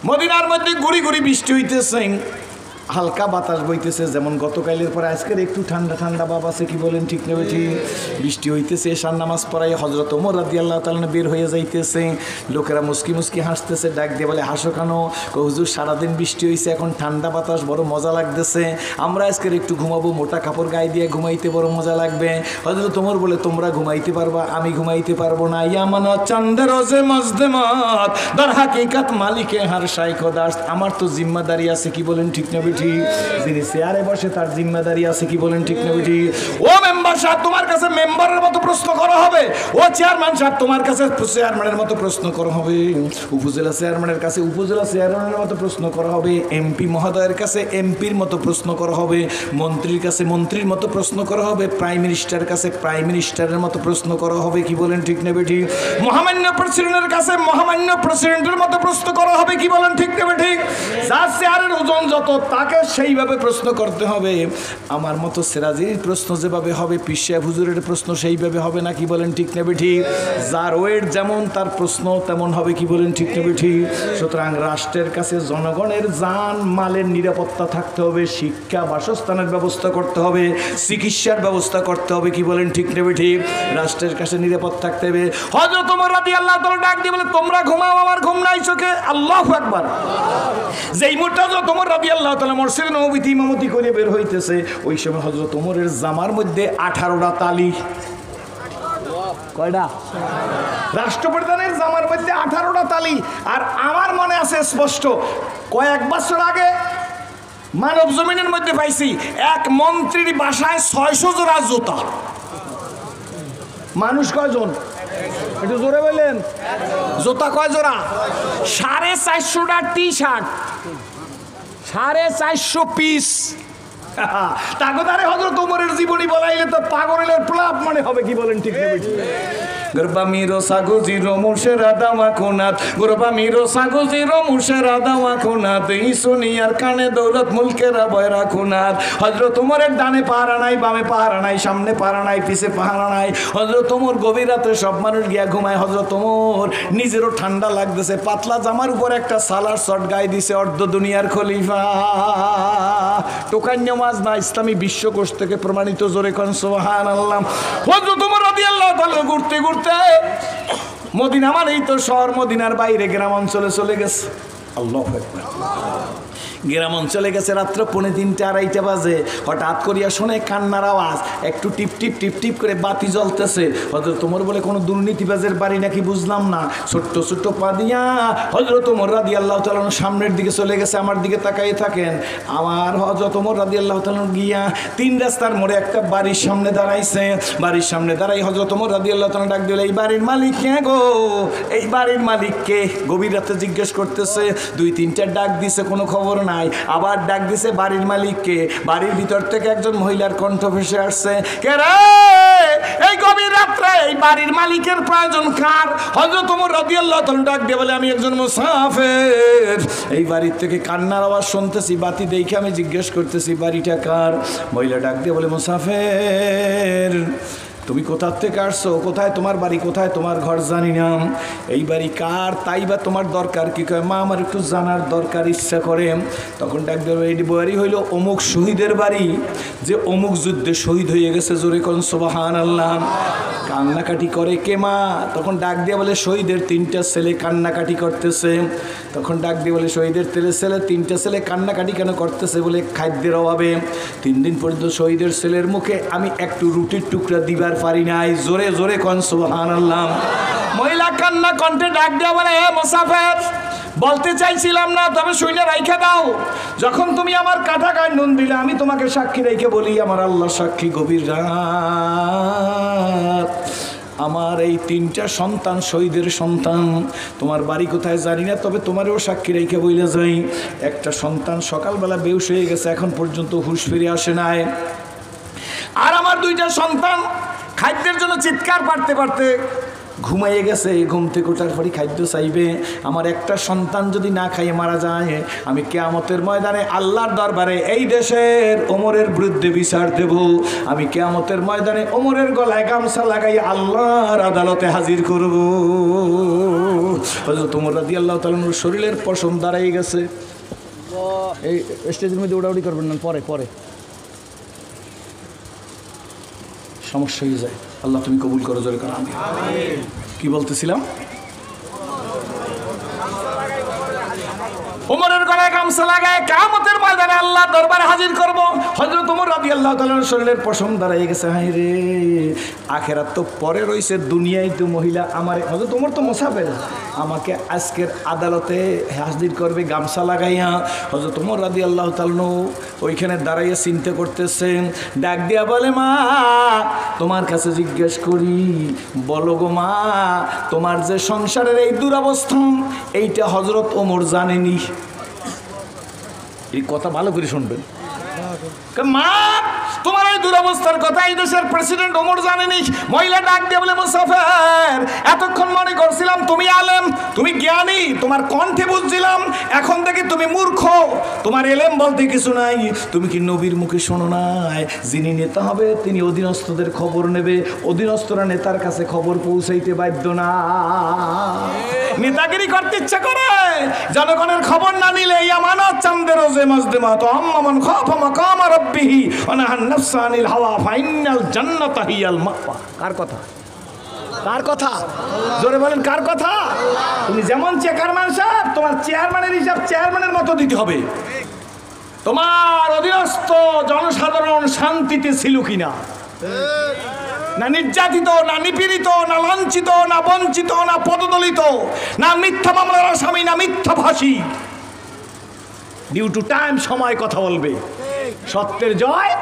মদিনার মধ্যে গুড়ি গুড়ি বৃষ্টি হইতেছে, হালকা বাতাস বইতেছে, যেমন গতকালের পরে আজকের একটু ঠান্ডা ঠান্ডা ভাব আছে, কি বলেন ঠিক না ঠিক? বৃষ্টি হইতেছে, এশার নামাজ পড়াই হযরত ওমর রাদিয়াল্লাহু তাআলা বের হয়ে যাইতেছে। লোকেরা মুস্কি মুস্কি হাসতেছে, ডাক দিয়ে বলে হাসো কেন? হুজুর সারাদিন বৃষ্টি হয়েছে, এখন ঠান্ডা বাতাস, বড় মজা লাগতেছে, আমরা আজকের একটু ঘুমাবো, মোটা কাপড় গায়ে দিয়ে ঘুমাইতে বড় মজা লাগবে। হযরত ওমর বলে তোমরা ঘুমাইতে পারবা, আমি ঘুমাইতে পারবো না। ইয়ামানা চান্দে রোজে মজদেমাত দার হাকিকাত মালিকে হার শাইখদাস, আমার তো জিম্মাদারি আছে, কি বলেন ঠিক না? যিনি চেয়ারে বসে তার জিম্মাদারি আছে, কি বলেন ঠিক না? ও মেম্বার সাহেব তোমার কাছে মেম্বারের মতো প্রশ্ন করা হবে, ও চেয়ারম্যান সাহেব তোমার কাছে চেয়ারম্যানের মতো প্রশ্ন করা হবে, উপজেলা চেয়ারম্যানের কাছে উপজেলা চেয়ারম্যানের মতো প্রশ্ন করা হবে, এমপি মহোদয়ের কাছে এমপির মতো প্রশ্ন করা হবে, মন্ত্রীর কাছে মন্ত্রীর মতো প্রশ্ন করা হবে, প্রাইম মিনিস্টারের কাছে প্রাইম মিনিস্টারের মতো প্রশ্ন করা হবে, কি বলেন ঠিক না বেঠি? মহামান্য প্রেসিডেন্টের কাছে মহামান্য প্রেসিডেন্টের মতো প্রশ্ন করা হবে, কি বলেন ঠিক না বেঠি? যার চেয়ারের ওজন যত তাকে সেইভাবে প্রশ্ন করতে হবে। আমার মতো সিরাজির প্রশ্ন যেভাবে হবে, পীর সাহেব হুজুরের প্রশ্ন সেইভাবে হবে না, কি বলেন ঠিক না বেঠি? যার ওয়েট যেমন তার প্রশ্ন তেমন হবে, কি বলেন ঠিক না বেঠি? সুতরাং রাষ্ট্রের কাছে জনগণের জান মালের নিরাপত্তা থাকতে হবে, শিক্ষা বাসস্থানের ব্যবস্থা করতে হবে, চিকিৎসার ব্যবস্থা করতে হবে, কি বলেন ঠিক না বেঠি? রাষ্ট্রের কাছে নিরাপদ থাকতে হবে। হযরত ওমর রাদিয়াল্লাহু তাআলা ডাক দিয়ে বলে তোমরা ঘুমাও, আমার ঘুম নাই চোখে। আল্লাহু আকবার। যেই মুহূর্তে হযরত ওমর রাদিয়াল্লাহু তাআলা মসজিদে নববীতে ইমামতি করে বের হইতেছে, ওই সময় হযরত ওমরের জামার মধ্যে 18টা তালি। কয়টা? রাষ্ট্রপ্রধানের জামার মধ্যে 18টা তালি। আর আমার মনে আছে স্পষ্ট, কয়েক বছর আগে মানব জমিনের মধ্যে পাইছি এক মন্ত্রীর বাসায় 600 জোড়া জুতা। মানুষ কয়জন? একটু জোরে বললেন। জুতা কয় জোড়া? 450টা টি শার্ট, 450 পিস। তাগদারে হযরত ওমরের জীবনী বলাইলে তো পাগলের প্লাব মনে হবে, কি বলেন ঠিক না? গরবা মিরো সাগুজিরো মুর্শেরা দাওয়া কোনাত, গরবা মিরো সাগুজিরো মুর্শেরা দাওয়া কোনাত, এই সোনিয়ার কানে দৌলত মুলকেরা বয়রা কোনাত। হযরত ওমরের ডানে পাহারা নাই, বামে পাহারা নাই, সামনে পাহারা নাই, পিছে পাহারা নাই। হযরত ওমর গভীর রাতে সব মানুষ গিয়া ঘুমায়, হযরত ওমর নিজেরও ঠান্ডা লাগতেছে, পাতলা জামার উপর একটা সালার শর্ট গায়ে দিছে, অর্ধ দুনিয়ার খলিফা। টোকাই নামাজ না, ইসলামী বিশ্বকোষ থেকে প্রমাণিত, জোরে কোন সুবহানাল্লাহ। হযরত ওমর রাদিয়াল্লাহু তাআলা ঘুরতে ঘুরতে মদিনা মানেই তো শহর, মদিনার বাইরে গ্রাম অঞ্চলে চলে গেছে। আল্লাহু আকবার। গ্রাম অঞ্চলে গেছে, রাত্র 2:30 2:30 বাজে। হঠাৎ করিয়া শোনে কান্নার আওয়াজ, একটু টিপ টিপ টিপ টিপ করে বাতি জ্বলতেছে। হযরত ওমর বলে কোনো দুর্নীতিবাজের বাড়ি নাকি, বুঝলাম না। ছোট্ট ছোট্ট পা দিয়া হযরত ওমর রাদিয়াল্লাহু তাআলা সামনের দিকে চলে গেছে। আমার দিকে তাকাই থাকেন। আমার হযরত ওমর রাদিয়াল্লাহু তাআলা গিয়া 3 রাস্তার মোড়ে একটা বাড়ির সামনে দাঁড়াইছে। বাড়ির সামনে দাঁড়াই হযরত ওমর রাদিয়াল্লাহু তাআলা ডাক দিল, এই বাড়ির মালিক কে গো? এই বাড়ির মালিক কে? গভীর রাতে জিজ্ঞেস করতেছে। 2-3টা ডাক দিছে, কোনো খবর নাই। আবার ডাক দিছে বাড়ির মালিককে। বাড়ির ভিতর থেকে একজন মহিলার কণ্ঠ ভেসে আসছে, কে রে? এই গভীর রাত্রে এই বাড়ির মালিকের প্রয়োজন কার? হযরত ওমর রাদিয়াল্লাহু তাআলা ডাক দিয়ে বলে, আমি একজন মুসাফির, এই বাড়ির থেকে কান্নার আওয়াজ শুনতেছি, বাতি দেখে আমি জিজ্ঞেস করতেছি বাড়িটা কার? মহিলা ডাক দিয়ে বলে, মুসাফির তুমি কোথা থেকে আসছো? কোথায় তোমার বাড়ি? কোথায় তোমার ঘর? জানি না। এই বাড়ি কার? তাই বা তোমার দরকার কি? কয় মা আমার একটু জানার দরকার, ইচ্ছা করে। তখন ডাক দেবে, এই বাড়ি হইল অমুক শহীদের বাড়ি, যে অমুক যুদ্ধে শহীদ হয়ে গেছে, জোরে কোন সুবহানাল্লাহ। কান্নাকাটি করে কে মা? তখন ডাক দিয়ে বলে, শহীদের 3টা ছেলে কান্নাকাটি করতেছে। তখন ডাক দিয়ে বলে, শহীদের ছেলে 3টা ছেলে কান্নাকাটি কেন করতেছে? বলে খাদ্যের অভাবে 3 দিন পর্যন্ত শহীদের ছেলের মুখে আমি একটু রুটির টুকরা দিবার পারি নাই। জোরে জোরে কোন সুবহানাল্লাহ। মহিলা কান্না কণ্ঠে ডাক দিয়ে বলে, হে মুসাফির, বলতে চাইছিলাম না, তবে শুনে রাইখা দাও। যখন তুমি আমার কাটা গায়ে নুন দিলে, আমি তোমাকে সাক্ষী রেখে বলি, আমার আল্লাহ সাক্ষী, গভীর রাত আমার এই 3টা সন্তান শহীদের সন্তান। তোমার বাড়ি কোথায় জানি না, তবে তোমারও সাক্ষী রেখে বইলে যাই, একটা সন্তান সকালবেলা বেহুশ হয়ে গেছে, এখন পর্যন্ত হুঁশ ফিরে আসে নাই। আর আমার 2টা সন্তান খাদ্যের জন্য চিৎকার পাড়তে পারতে ঘুমাইয়ে গেছে, ঘুম থেকে ওঠার পরই খাদ্য চাইবে। আমার একটা সন্তান যদি না খাইয়ে মারা যায়, আমি কিয়ামতের ময়দানে আল্লাহর দরবারে এই দেশের ওমরের বিরুদ্ধে বিচার দেব। আমি কিয়ামতের ময়দানে ওমরের গলায় গামছা লাগাই আল্লাহর আদালতে হাজির করব। হযরত ওমর রাদিয়াল্লাহু তাআলা আনহুর শরীরের পশম দাঁড়াই গেছে। এই স্টেজের মধ্যে উড়াউড়ি করবেন না, পরে পরে সমস্যা হয়ে যায়। আল্লাহ তুমি কবুল করো, জোরে করো আমিন। কি বলতেছিলাম? ওমরের গলায় গামছা লাগায় কিয়ামতের ময়দানে আল্লাহর দরবারে হাজির করব। হযরত ওমর রাদিয়াল্লাহু তাআলার শরীরের পশম দাঁড়াই গেছে। হায় রে, আখিরাত তো পরে রইছে, দুনিয়ায় তো মহিলা আমার হযরত ওমর তো মুসাফির, আমাকে আজকের আদালতে হাজির করবে গামছা লাগাইয়া। হযরত ওমর রাদিয়াল্লাহু তাআলা ওইখানে দাঁড়াইয়া চিন্তা করতেছেন, ডাক দিয়া বলে, মা তোমার কাছে জিজ্ঞেস করি, বলো গো মা, তোমার যে সংসারের এই দুরবস্থা, এইটা হযরত ওমর জানেনি? এই কথা ভালো করে শুনবেন। মা তোমার এই দুরবস্থার কথা এই দেশের প্রেসিডেন্ট ওমর জানেনি? মহিলা ডাক দিয়ে বলে, মুসাফির, এতক্ষণ মনে করছিলাম তুমি আলেম, তুমি জ্ঞানী, তোমার কণ্ঠে বুঝছিলাম, এখন থেকে তুমি মূর্খ, তোমার এলেম বলতে কিছু নাই। তুমি কি নবীর মুখে শোনো নাই, যিনি নেতা হবে তিনি অধীনস্থদের খবর নেবে, অধীনস্থরা নেতার কাছে খবর পৌঁছাইতে বাধ্য না। নেতাগিরি করতে ইচ্ছা করে, জনগণের খবর না নিলে আমানত চান্দের রোজে মাজদেমা তো আম্মান খাফা মাকাম রাব্বিহি ওয়া নাহান নাফসা আনিল হাওয়া ফাইনাল জান্নাতা হিয়াল মাওয়া। কার কথা? কার কথা? জোরে বলেন, কার কথা? তুমি যেমন চেয়ারম্যান সাহেব, তোমার চেয়ারম্যানের হিসাব চেয়ারম্যানের মতো দিতে হবে। তোমার অধীনস্থ জনসাধারণ শান্তিতে ছিল কিনা, না নির্যাতিত, না নিপীড়িত, না লাঞ্ছিত, না বঞ্চিত, না পদদলিত, না মিথ্যা মামলার আসামি, না মিথ্যা ভাষী। ডিউ টু টাইম সময় কথা বলবে, সত্যের জয়,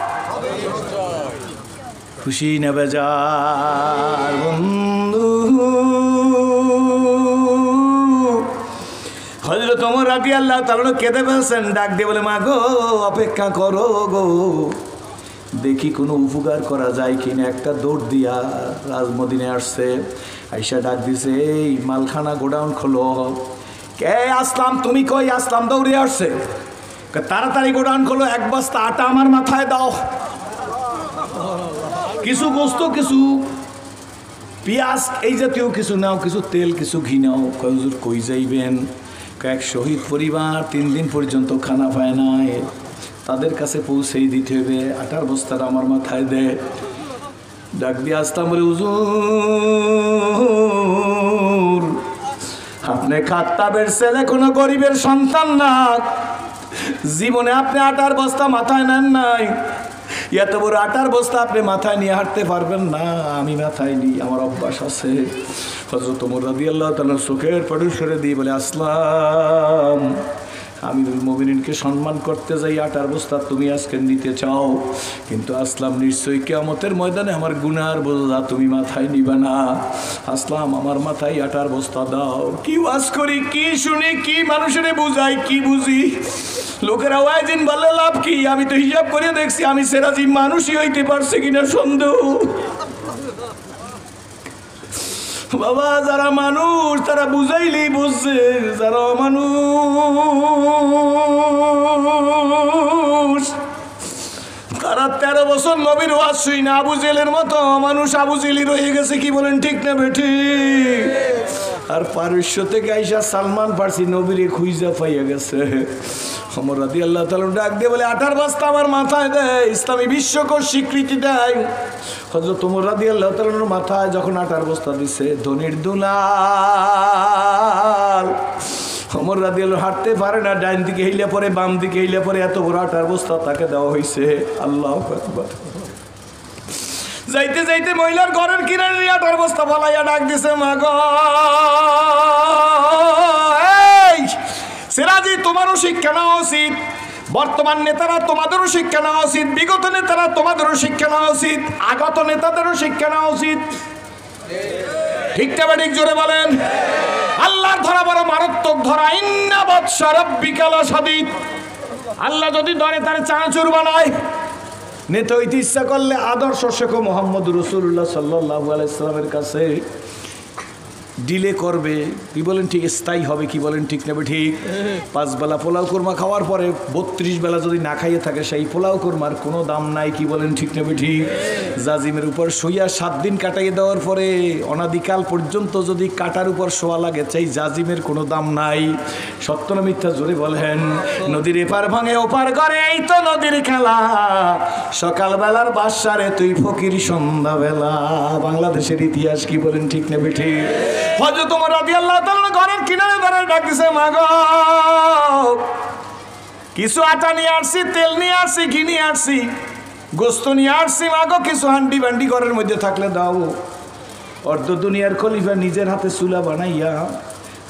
খুশি না বেজার বন্ধু। হযরত ওমর রাদিয়াল্লাহু তাআলা কেঁদে ফেলছেন, ডাক দিয়ে বলে, মা গো অপেক্ষা করো গো, দেখি কোনো উপকার করা যায় কিনা। একটা দৌড় দিয়া রাজমদিনে আসছে, আইসা ডাক দিছে, এই মালখানা গোডাউন খোলো। কে? আসলাম। তুমি কই? আসলাম দৌড়ে আসছে, তাড়াতাড়ি গোডাউন খোলো, এক বস্তা আটা আমার মাথায় দাও, কিছু গোস্ত, কিছু পেঁয়াজ এই জাতীয় কিছু নাও, কিছু তেল, কিছু ঘি নাও। হুজুর কই যাইবেন? এক শহীদ পরিবার 3 দিন পর্যন্ত খানা পায় নাই, তাদের কাছে পৌঁছেই দিতে হবে, আটার বস্তাটা আমার মাথায় দে। ডাক দিয়ে আসতাম, বলে, হুজুর আপনি খাত্তাবের ছেলে, কোনো গরিবের সন্তান না, জীবনে আপনি আটার বস্তা মাথায় নেন নাই, এত বড় আটার বস্তা আপনি মাথায় নিয়ে হাঁটতে পারবেন না, আমি মাথায় নিই, আমার অভ্যাস আছে। হযরত ওমর রাদিয়াল্লাহু তাআলা চোখের পানি সরে দিয়ে বলে, আসলাম, আমিরুল মুমিনিনকে সম্মান করতে যাই, আটার বস্তা তুমি আজকে নিতে চাও, কিন্তু আসলাম নিশ্চয়ই কিয়ামতের ময়দানে আমার গুনার বোঝা তুমি মাথায় নিবা না। আসলাম আমার মাথায় আটার বস্তা দাও। কি ওয়াজ করি, কি শুনি, কি মানুষের বুঝাই, কি বুঝি? লোকেরা ওয়াজিন বললে লাভ কি? আমি তো হিসাব করে দেখছি আমি সেরাজি মানুষই হইতে পারছি কিনা সন্দেহ। বাবা, যারা মানুষ তারা বুঝাইলেই বুঝছে, যারা মানুষ তারা 13 বছর নবীর ওয়াজ শুই না, আবু জেলের মতো মানুষ আবু জেলি রয়ে গেছে। কি বলেন, ঠিক না বেঠিক? আর পারস্য থেকে আইসা সালমান ফার্সি নবীরে খুঁজা পাইয়া গেছে। ওমর রাদিয়াল্লাহু তাআলা ডাক দিয়ে বলে, আটার বস্তা আমার মাথায় দেয়, ইসলামী বিশ্বকোষ স্বীকৃতি দেয়। হযরত ওমর রাদিয়াল্লাহু তাআলার মাথায় যখন আটার বস্তা দিছে, ধনির দুলাল ওমর রাদিয়াল্লাহু হাঁটতে পারে না, ডাইন দিকে হেইলে পরে, বাম দিকে হেইলে পরে, এত বড় আটার বস্তা তাকে দেওয়া হয়েছে। আল্লাহু আকবার। যাইতে যাইতে মহিলার ঘরের কিনারে আটার বস্তা ফলাইয়া ডাক দিছে, মা গো, সিরাজি তোমারও শিক্ষা নেওয়া উচিত, বর্তমান নেতারা তোমাদেরও শিক্ষা নেওয়া উচিত, বিগত নেতারা তোমাদেরও শিক্ষা নেওয়া উচিত, আগত নেতাদেরও শিক্ষা নেওয়া উচিত। ঠিক না ঠিক? জোরে বলেন। আল্লাহর ধরা বড় মারাত্মক ধরা, ইন্না বাতশা রাব্বিকা লাশাদীদ। আল্লাহ যদি ধরে তার চানাচুর বানায়। নেতা হইতে ইচ্ছা করলে আদর্শ শেখো মুহাম্মদ রাসূলুল্লাহ সাল্লাল্লাহু আলাইহি সাল্লামের কাছে। ডিলে করবে, কি বলেন ঠিক, স্থায়ী হবে, কি বলেন ঠিক নেবে ঠিক। 5 বেলা পোলাও কোরমা খাওয়ার পরে 32 বেলা যদি না খাইয়ে থাকে সেই পোলাও কোরমার কোনো দাম নাই, কি বলেন ঠিক নেবে ঠিক। জাজিমের উপর শুইয়া 7 দিন কাটাইয়ে দেওয়ার পরে অনাদিকাল পর্যন্ত যদি কাটার উপর শোয়া লাগে চাই জাজিমের কোনো দাম নাই। সত্য না মিথ্যা জোরে বলেন। নদীর এপার ভাঙে ওপার করে, এই তো নদীর খেলা। সকালবেলার বাসারে তুই ফকির সন্ধ্যাবেলা। বাংলাদেশের ইতিহাস, কি বলেন ঠিক নেবে ঠিক। হযরত ওমর রাদিয়াল্লাহু তাআলা ঘরের কিনারে দাঁড়ায় ডাকছে, মা গো কিছু আটা নিয়ে আসছি, তেল নিয়ে আসছি, ঘি নিয়ে আসছি, গোস্ত নিয়ে আসছি, মা গো কিছু হান্ডি বান্ডি ঘরের মধ্যে থাকলে দাও। অর্ধ দুনিয়ার খলিফা নিজের হাতে চুলা বানাইয়া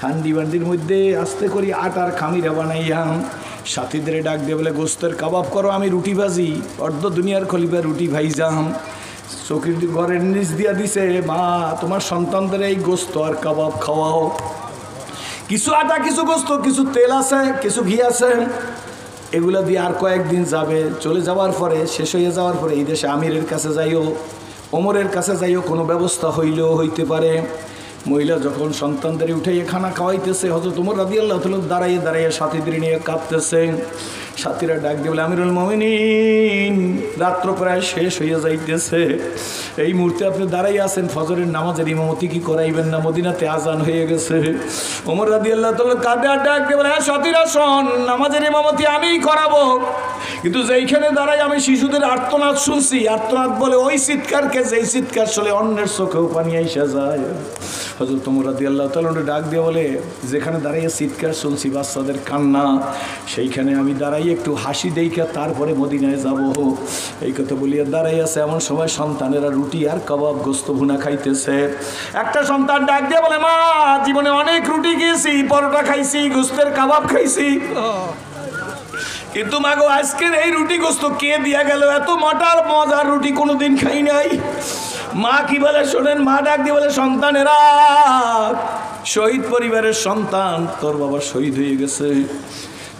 হান্ডি বান্ডির মধ্যে আস্তে করি আটার খামিরা বানাইয়া সাথীদের ডাক দিয়ে বলে গোস্তের কাবাব করো, আমি রুটি ভাজি। অর্ধ দুনিয়ার খলিফা রুটি ভাইজাম চকির ঘরের নিচ দিয়া দিছে, মা তোমার সন্তানদের এই গোস্ত আর কাবাব খাওয়াও। কিছু আটা, কিছু গোস্ত, কিছু তেল আছে, কিছু ঘি আছে, এগুলো দিয়ে আর কয়েকদিন যাবে। চলে যাওয়ার পরে, শেষ হয়ে যাওয়ার পরে এই দেশে আমিরের কাছে যাইও, ওমরের কাছে যাইও, কোনো ব্যবস্থা হইলেও হইতে পারে। মহিলা যখন সন্তানদের উঠাইয়ে খানা খাওয়াইতেছে, হযরত ওমর রাদিয়াল্লাহু তাআলা দাঁড়াইয়ে দাঁড়াইয়ে সাথীদের নিয়ে কাঁদতেছে। সাথীরা ডাক দিয়ে বলে, আমিরুল মুমিনিন রাত্র প্রায় শেষ হইয়া যাইতেছে, এই মুহূর্তে আপনি দাঁড়াই আছেন, ফজরের নামাজের ইমামতি কি করাইবেন না? মদিনাতে আজান হয়ে গেছে। ওমর রাদিয়াল্লাহু তাআলা কাঁদে আর ডাক দিয়ে বলে, হ্যাঁ সাথীরা শোন, নামাজের ইমামতি আমিই করাবো, কিন্তু যেইখানে দাঁড়াই আমি শিশুদের আর্তনাদ শুনছি, আর্তনাদ বলে ওই চিৎকারকে, যেই চিৎকার শুনে অন্যের চোখেও পানি আইসা যায়। হযরত ওমর রাদিয়াল্লাহু তাআলা ডাক দিয়ে বলে, যেখানে দাঁড়াইয়া চিৎকার শুনছি বাচ্চাদের কান্না, সেইখানে আমি দাঁড়াই একটু হাসি দেইখা তারপরে মদিনায় যাব। এই কথা বলিয়া দাঁড়াই আছে। এমন সময় সন্তানেরা রুটি আর কাবাব গোস্ত ভুনা খাইতেছে। একটা সন্তান ডাক দিয়ে বলে, মা জীবনে অনেক রুটি খেয়েছি, পরোটা খাইছি, গোস্তের কাবাব খাইছি, কিন্তু মাগো আজকের এই রুটি গোস্ত কে দিয়া গেল? এত মটার মজার রুটি কোনোদিন খাই নাই। মা কি বলে শোনেন, মা ডাক দিয়ে বলে, সন্তানেরা, শহীদ পরিবারের সন্তান, তোর বাবা শহীদ হয়ে গেছে,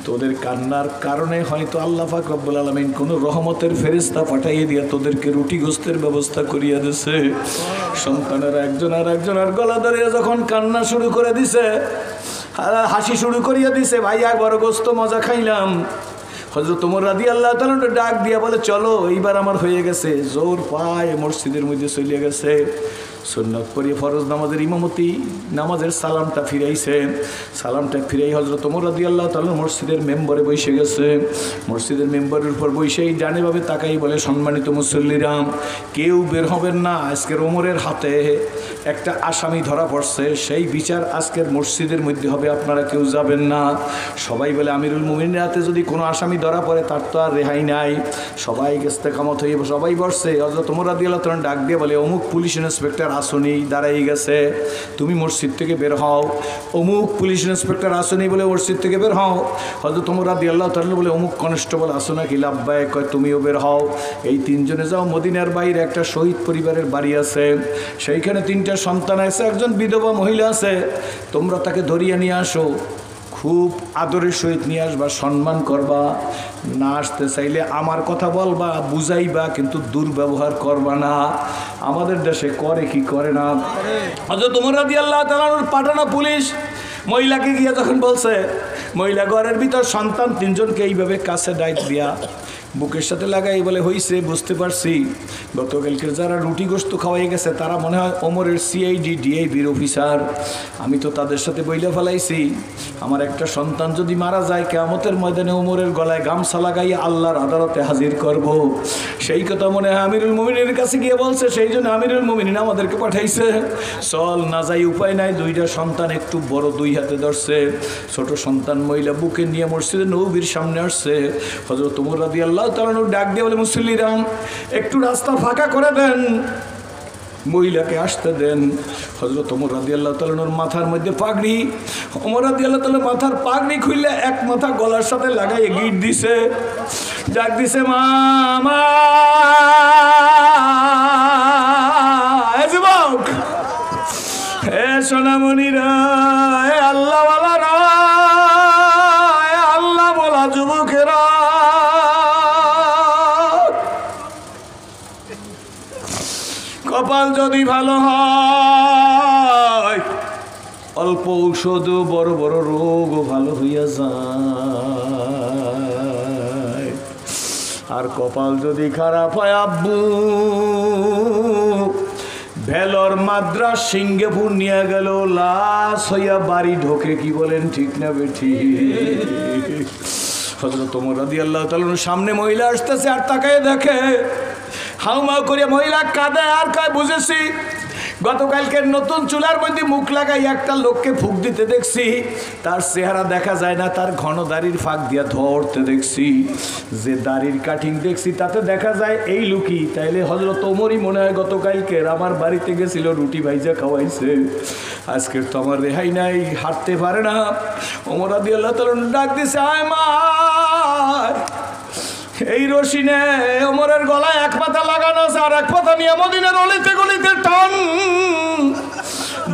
তোদের কান্নার কারণে হয়তো আল্লাহ পাক রব্বুল আলামিন কোন রহমতের ফেরেশতা পাঠাইয়ে দিয়া তোদেরকে রুটি গোস্তের ব্যবস্থা করিয়া দিছে। সন্তানেরা একজন আর একজনের গলা ধরিয়া যখন কান্না শুরু করে দিছে, হাসি শুরু করিয়া দিছে, ভাই একবার গোস্ত মজা খাইলাম। হযরত ওমর রাদিয়াল্লাহু তাআলা ডাক দিয়া বলে, চলো এইবার আমার হয়ে গেছে। জোর পায় মসজিদের মধ্যে চলে গেছে, সুন্নাত পড়িয়ে ফরজ নামাজের ইমামতি, নামাজের সালামটা ফিরাইছে। সালামটা ফিরাই হযরত ওমর রাদিয়াল্লাহু তাআলা মসজিদের মেম্বরে বসে গেছে। মসজিদের মেম্বরের উপর বসেই জানেভাবে তাকাই বলে, সম্মানিত মুসল্লিরা, কেউ বের হবেন না, আজকের ওমরের হাতে একটা আসামি ধরা পড়ছে, সেই বিচার আজকের মসজিদের মধ্যে হবে, আপনারা কেউ যাবেন না। সবাই বলে, আমিরুল মুমিনের হাতে যদি কোনো আসামি ধরা পড়ে তার তো আর রেহাই নাই। সবাই ইস্তেকামত হয়ে সবাই বসছে। হযরত ওমর রাদিয়াল্লাহু তাআলা ডাক দিয়ে বলে, অমুক পুলিশ ইন্সপেক্টর আসনি দাঁড়াই গেছে, তুমি মসজিদ থেকে বের হও। অমুক পুলিশ ইন্সপেক্টর আসনি বলে মসজিদ থেকে বের হও। হযরত ওমর রাদিয়াল্লাহু তাআলা বলে, অমুক কনস্টেবল আসো নাকি? লাব্বাইক, কয় তুমিও বের হও। এই তিনজনে যাও, মদিনার বাইরে একটা শহীদ পরিবারের বাড়ি আছে, সেইখানে 3টা সন্তান আছে, একজন বিধবা মহিলা আছে, তোমরা তাকে ধরিয়ে নিয়ে আসো, খুব আদরের সহিত নিয়ে আসবা, সম্মান করবা, না আসতে চাইলে আমার কথা বলবা, বুঝাইবা, কিন্তু দুর্ব্যবহার করবা না। আমাদের দেশে করে কি করে না। হযরত ওমর রাদিয়াল্লাহু তাআলার পাঠানো পুলিশ মহিলাকে গিয়ে যখন বলছে, মহিলা ঘরের ভিতর সন্তান 3জনকে এইভাবে কাছে ডাইক দিয়া বুকের সাথে লাগাই বলে, হইছে বুঝতে পারছি, গতকালকে যারা রুটি গোস্ত খাওয়াই গেছে তারা মনে হয় ওমরের সিআইডি ডিআইবির অফিসার। আমি তো তাদের সাথে বইলে ফেলাইছি, আমার একটা সন্তান যদি মারা যায়, কিয়ামতের ময়দানে ওমরের গলায় গামছা লাগাইয়া আল্লাহর আদালতে হাজির করব। সেই কথা মনে হয় আমিরুল মুমিনের কাছে গিয়ে বলছে, সেই জন্য আমিরুল মুমিনিন আমাদেরকে পাঠাইছে। চল না যাই, উপায় নাই। 2টা সন্তান একটু বড়, 2 হাতে ধরছে, ছোট সন্তান মহিলা বুকে নিয়ে মসজিদে নববীর সামনে আসছে। হযরত ওমর রাদিয়াল্লাহু তাআলা ডাক দিয়ে বলে, মুসল্লিরা একটু রাস্তা ফাঁকা করে দেন, মহিলাকে আসতে দেন। হযরত ওমর রাদিয়াল্লাহু তাআলার মাথার মধ্যে পাগড়ি, ওমর রাদিয়াল্লাহু তাআলা মাথার পাগড়ি খুললে এক মাথা গলার সাথে লাগাই গিট দিছে, ডাক দিছে, মামা যুবক, হে সোনামণিরা, হে আল্লাহওয়ালারা, হে আল্লাহ বলা যুবকেরা, কপাল যদি ভালো হয় অল্প ঔষধ বড় বড় রোগও ভালো হইয়া যায়। আর কপাল যদি খারাপ হয় আব্বু, ভেলোর মাদ্রাস সিঙ্গাপুর নিয়ে গেল, লাশ হইয়া বাড়ি ঢোকে। কি বলেন ঠিক না বেঠি? হযরত ওমর রাদিয়াল্লাহু তাআলা সামনে মহিলা আসতেছে, আর তাকায় দেখে হাউমাউ করে মহিলা কাঁদে আর কয়, বুঝেছি গতকালকের নতুন চুলার মধ্যে মুখ লাগাই একটা লোককে ফুঁক দিতে দেখছি, তার চেহারা দেখা যায় না, তার ঘন দাড়ির ফাঁক দিয়া ধরতে দেখছি, যে দাড়ির কাটিং দেখছি তাতে দেখা যায় এই লুকি। তাইলে হযরত ওমরই মনে হয় গতকালকের আমার বাড়িতে গেছিল, রুটি ভাইজা খাওয়াইছে, আজকের তো আমার রেহাই নাই, হাঁটতে পারে না। ওমর রাদিয়াল্লাহু তাআলা ডাক দিছে, আয় মা, এই রশি নে, ওমরের গলায় এক পাতা লাগানো আছে, আর এক পাতা নিয়ে মদিনার অলিতে গলিতে টান।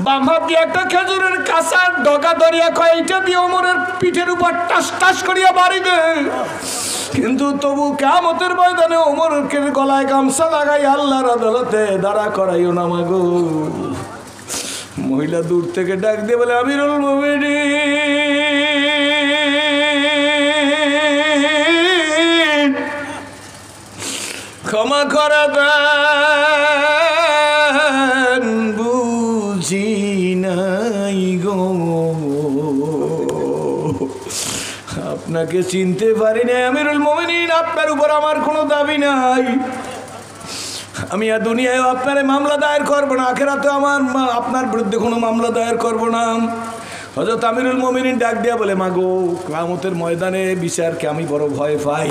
বাম হাত দিয়ে একটা খেজুরের কাঁচার ডগা ধরিয়া কয়, এইটা দিয়ে ওমরের পিঠের উপর টাস টাস করিয়া বাড়ি দে। কিন্তু তবু কিয়ামতের ময়দানে ওমরের গলায় গামছা লাগাই আল্লাহর আদালতে দাঁড়া করাইও না মাগো। মহিলা দূর থেকে ডাক দিয়ে বলে, আমিরুল মুমিনিন, ক্ষমা করে দেন, বুঝি নাই গো, আপনাকে চিনতে পারি না। আমিরুল মুমিনিন, আপনার উপর আমার কোনো দাবি নাই, আমি আর দুনিয়ায় আপনার মামলা দায়ের করবো না, আখিরাতেও আমার আপনার বিরুদ্ধে কোনো মামলা দায়ের করবো না। হযরত আমিরুল মুমিনিন ডাক দিয়া বলে, মাগো কিয়ামতের ময়দানে বিচারকে আমি বড় ভয় পাই,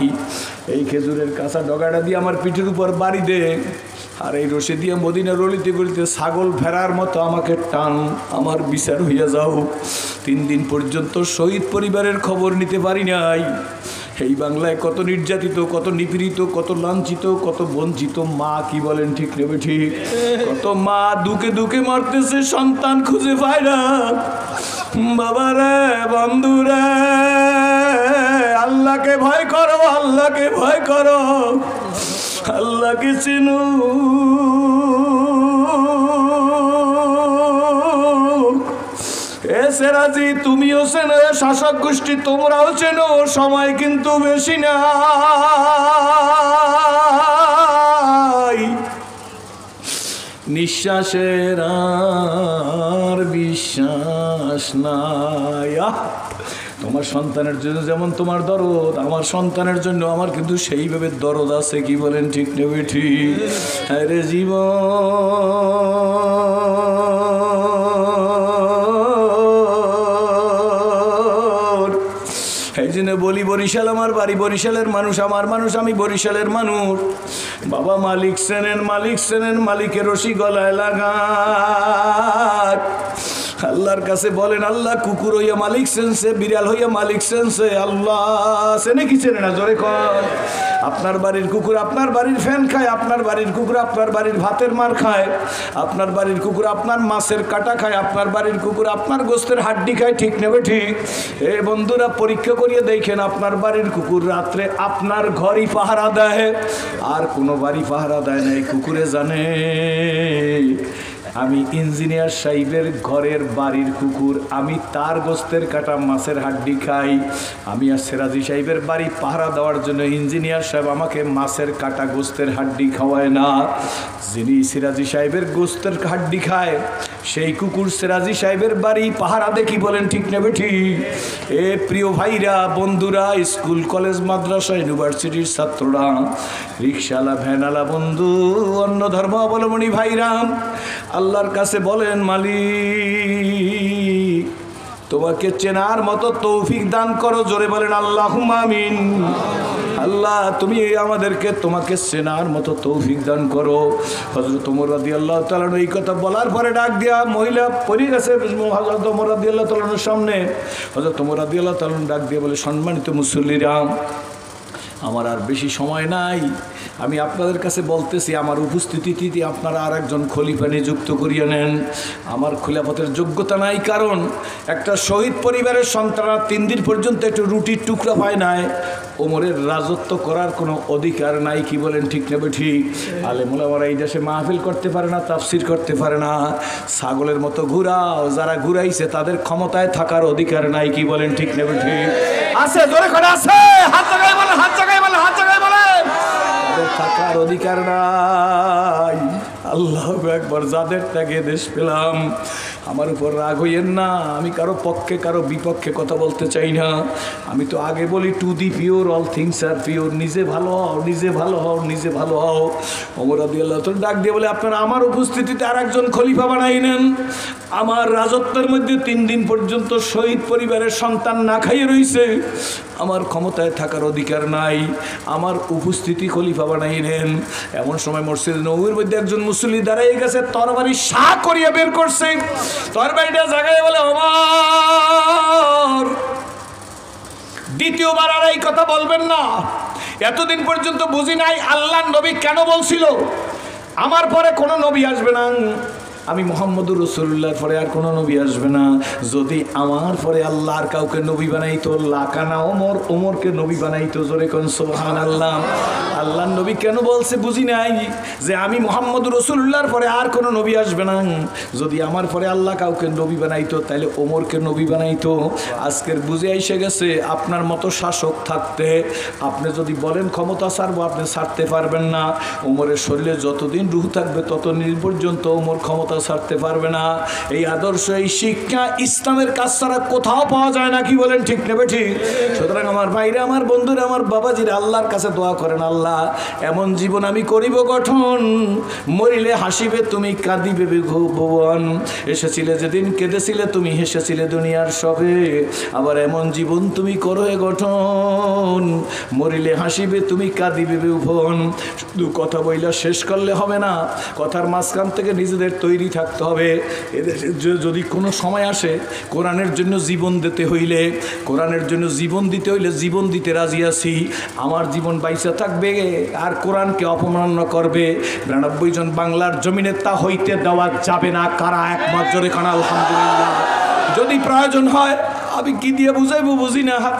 এই খেজুরের কাঁচা ডগাটা দিয়ে আমার পিঠের উপর বাড়ি দে, আর এই রশি দিয়ে মদিনার অলিতে গলিতে ছাগল ফেরার মতো আমাকে টান, আমার বিচার হইয়া যাও। 3 দিন পর্যন্ত শহীদ পরিবারের খবর নিতে পারি নাই। এই বাংলায় কত নির্যাতিত, কত নিপীড়িত, কত লাঞ্ছিত, কত বঞ্চিত মা, কি বলেন ঠিক নেবে ঠিক? কত মা দুকে দুকে মরতেছে, সন্তান খুঁজে পায় না। বাবারে, বন্ধুরে, আল্লাহকে ভয় করো, আল্লাহকে ভয় করো, আল্লাহকে চিনো। সেরাজি, তুমিও চেনো, শাসক গোষ্ঠী তোমরাও চেনো, সময় কিন্তু বেশি নাই, নিঃশ্বাসের আর বিশ্বাস নাই। তোমার সন্তানের জন্য যেমন তোমার দরদ, আমার সন্তানের জন্য আমার কিন্তু সেইভাবে দরদ আছে। কি বলেন ঠিক নেবে ঠিক? আরে এই জন্য বলি, বরিশাল আমার বাড়ি, বরিশালের মানুষ আমার মানুষ, আমি বরিশালের মানুষ। বাবা মালিক চেনেন, মালিক চেনেন, মালিকের রশি গলায় লাগা। আল্লাহর কাছে বলেন, আল্লাহ কুকুর হইয়া মালিক চেনছে, বিড়াল হইয়া মালিক চেনছে, আল্লাহ চেনে কি চেনে না? জোরে কর। আপনার বাড়ির কুকুর আপনার বাড়ির ফ্যান খায়, আপনার বাড়ির কুকুর আপনার বাড়ির ভাতের মার খায়, আপনার বাড়ির কুকুর আপনার মাছের কাটা খায়, আপনার বাড়ির কুকুর আপনার গোস্তের হাড্ডি খায়। ঠিক নেবে ঠিক? এ বন্ধুরা, পরীক্ষা করিয়ে দেখেন, আপনার বাড়ির কুকুর রাত্রে আপনার ঘরই পাহারা দেয়, আর কোনো বাড়ি পাহারা দেয় না। এই কুকুরে জানে আমি ইঞ্জিনিয়ার সাহেবের ঘরের বাড়ির কুকুর, আমি তার গোস্তের কাটা মাছের হাড্ডি খাই। আমি আর সেরাজি সাহেবের বাড়ি পাহারা দেওয়ার জন্য ইঞ্জিনিয়ার সাহেব আমাকে মাছের কাটা গোস্তের হাড্ডি খাওয়ায় না। যিনি সিরাজি সাহেবের গোস্তের হাড্ডি খায়, সেই কুকুর সিরাজি সাহেবের বাড়ি পাহারা দেখি। বলেন ঠিক নেবে ঠিক? এ প্রিয় ভাইরা, বন্ধুরা, স্কুল কলেজ মাদ্রাসা ইউনিভার্সিটির ছাত্ররা, রিক্সাওয়ালা ভ্যানওয়ালা বন্ধু, অন্য ধর্ম অবলম্বনী ভাইরা, আল্লাহর কাছে বলেন, মালিক তোমাকে চেনার মতো তৌফিক দান করো। জোরে বলেন আল্লাহুম্মা আমিন। আল্লাহ তুমি আমাদেরকে তোমাকে চেনার মতো তৌফিক দান করো। হযরত ওমর রাদিয়াল্লাহু তাআলা এই কথা বলার পরে ডাক দিয়া মহিলা পড়ে গেছে হযরত ওমর রাদিয়াল্লাহু তাআলার সামনে। হযরত ওমর রাদিয়াল্লাহু তাআলা ডাক দিয়ে বলে, সম্মানিত মুসল্লিরা, আমার আর বেশি সময় নাই, আমি আপনাদের কাছে বলতেছি আমার উপস্থিতিতে আপনারা আর একজন খলিফা নিযুক্ত করিয়ে নেন। আমার খিলাফতের যোগ্যতা নাই, কারণ একটা শহীদ পরিবারের সন্তানরা 3 দিন পর্যন্ত একটু রুটির টুকরা পায় নাই, ওমরের রাজত্ব করার কোনো অধিকার নাই। কি বলেন ঠিক না ঠিক? আলেম ওলামারা এই দেশে মাহফিল করতে পারে না, তাফসির করতে পারে না, ছাগলের মতো ঘুরাও, যারা ঘুরাইছে তাদের ক্ষমতায় থাকার অধিকার নাই। কি বলেন ঠিক না ঠিক? আছে, জোরে করে আছে, হাত জায়গায় বলেন, হাত জায়গায় বলেন, হাত জায়গায় বলেন, থাকার অধিকার নাই। আল্লাহ একবার, যাদের ত্যাগে দেশ পেলাম, আমার উপর রাগ হইয়েন না, আমি কারো পক্ষে কারো বিপক্ষে কথা বলতে চাই না। আমি তো আগে বলি to the pure all things are pure, নিজে ভালো হও, নিজে ভালো হও, নিজে ভালো হও। ওমর রাদিয়াল্লাহু তাআলা ডাক দিয়ে বলে, আপনারা আমার উপস্থিতিতে আর একজন খলিফা বানাই নেন। আমার রাজত্বের মধ্যে 3 দিন পর্যন্ত শহীদ পরিবারের সন্তান না খাইয়ে রইছে, আমার ক্ষমতায় থাকার অধিকার নাই, আমার উপস্থিতি খলিফা বানাই নেন। এমন সময় মসজিদ নববীর মধ্যে একজন মুসল্লি দাঁড়িয়ে গেছে, তরবারি শাহ করিয়া বের করছে, তরবারিটা জায়গায় বলে, ওমর দ্বিতীয়বার আর এই কথা বলবেন না। এতদিন পর্যন্ত বুঝি নাই আল্লাহর নবী কেন বলছিল আমার পরে কোনো নবী আসবে না, আমি মুহাম্মদুর রাসূলুল্লাহর পরে আর কোনো নবী আসবে না। যদি আমার পরে আল্লাহর কাউকে নবী বানাইতো, লাকানা ওমর, ওমরকে নবী বানাইতো। জোরে কোন সুবহানাল্লাহ। আল্লাহর নবী কেন বলছে বুঝি নাই, যে আমি মুহাম্মদুর রাসূলুল্লাহর পরে আর কোনো নবী আসবে না, যদি আমার পরে আল্লাহ কাউকে নবী বানাইতো তাহলে ওমরকে নবী বানাইতো। আজকের বুঝে এসে গেছে, আপনার মতো শাসক থাকতে আপনি যদি বলেন ক্ষমতা ছাড়বো, আপনি ছাড়তে পারবেন না। ওমরের শরীরে যতদিন রূহ থাকবে ততদিন পর্যন্ত ওমর ক্ষমতা ছাড়তে পারবে না। এই আদর্শ, এই শিক্ষা ইসলামের কাজ ছাড়া কোথাও পাওয়া যায় না। কি বলেন ঠিক নেবে ঠিক? সুতরাং আমার ভাইরা, আমার বন্ধুরা, আমার বাবাজিরা, আল্লাহর কাছে দোয়া করেন, আল্লাহ এমন জীবন আমি করিব গঠন, মরিলে হাসিবে তুমি, কাঁদিবে ভুবন। এসেছিলে যেদিন কেঁদেছিলে তুমি, হেসেছিলে দুনিয়ার সবে, আবার এমন জীবন তুমি করো গঠন, মরিলে হাসিবে তুমি, কাঁদিবে ভুবন। শুধু কথা বইলা শেষ করলে হবে না, কথার মাঝখান থেকে নিজেদের তৈরি থাকতে হবে। এদেশের যদি কোনো সময় আসে কোরআনের জন্য জীবন দিতে হইলে, কোরআনের জন্য জীবন দিতে হইলে জীবন দিতে রাজি আছি। আমার জীবন বাইসা থাকবে আর কোরআনকে অপমাননা করবে 92 জন বাংলার জমিনে, তা হইতে দেওয়া যাবে না। কারা একমত? জোরে কানা আলহামদুলিল্লাহ। যদি প্রয়োজন হয় আমি কি দিয়ে বুঝাইবো বুঝি না, হাত